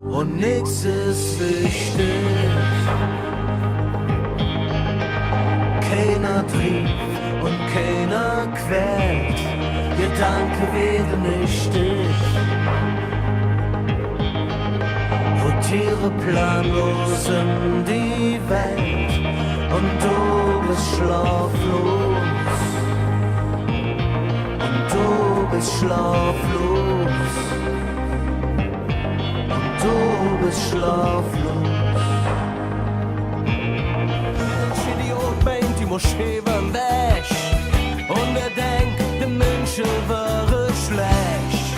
Und nix ist wichtig. Keiner trieft und keiner quält, Gedanke werden nichtig. Rotiere planlos in die Welt und du bist schlaflos. Und du bist schlaflos. Und du bist schlaflos. Die Moschee war weg und denkt, der München wäre schlecht.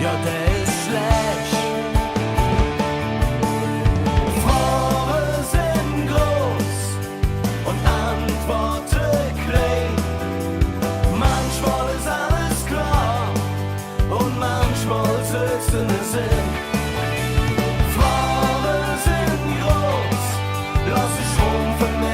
Ja, der ist schlecht. Fragen sind groß und Antworten klein. Manchmal ist alles klar und manchmal sitzen es in. Fragen sind groß, lass ich schrumpfen mit.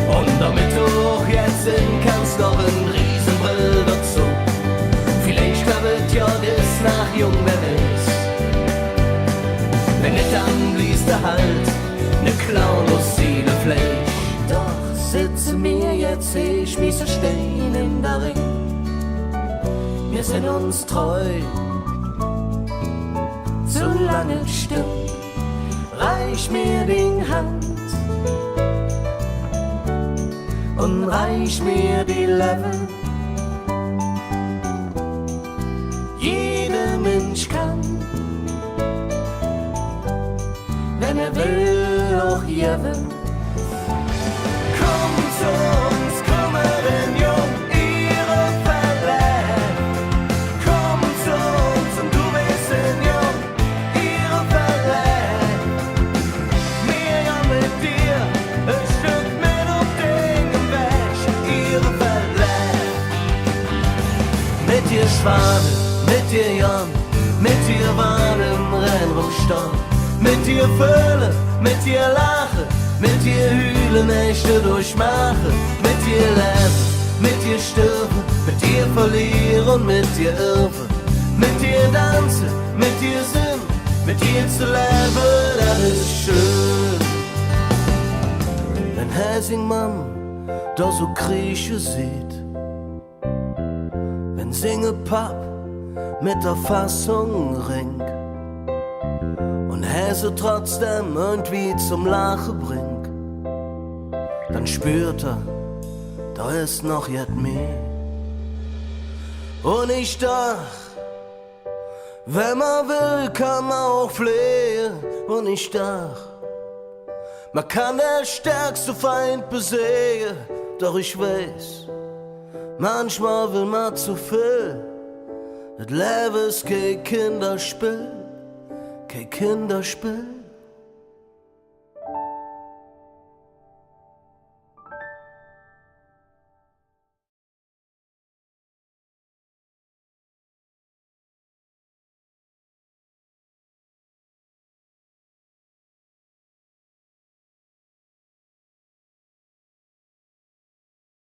Und damit du auch jetzt sehen kannst, noch ein Riesenbrill dazu. Vielleicht wird ja das nach jung, wer weiß. Wenn nicht, dann blies der halt ne Clown aus Seele Fleisch. Doch sitze mir jetzt, ich mich so stehen in der Ring. Wir sind uns treu, zu lange still. Reich mir die Hand und reich mir die Level. Jeder Mensch kann, wenn er will, auch jeven. Komm zu uns, kommeren Jung, ihre Fälle. Komm zu uns und du bist ein Jung, ihre Fälle. Mir ja mit dir, ein Stück mit auf den Weg, ihre Fälle. Mit dir Schwane, mit dir Jan, mit dir Wahn im Rennrufstand. Mit dir Fülle, mit dir Lache, mit dir Hühle Nächte durchmache, mit dir leben, mit dir sterben, mit dir verlieren, mit dir irren, mit dir tanzen, mit dir Sinn, mit dir zu leben, das ist schön. Wenn Helsingmann da so Grieche sieht, wenn Singe Papp mit der Fassung ringt, und Hesse trotzdem irgendwie zum Lachen bringt, dann spürt da ist noch jet mehr. Und ich dacht, wenn man will, kann man auch flehen. Und ich dacht, man kann der stärkste Feind besiegen. Doch ich weiß, manchmal will man zu viel. Das Leben ist kein Kinderspiel. Kein Kinderspiel.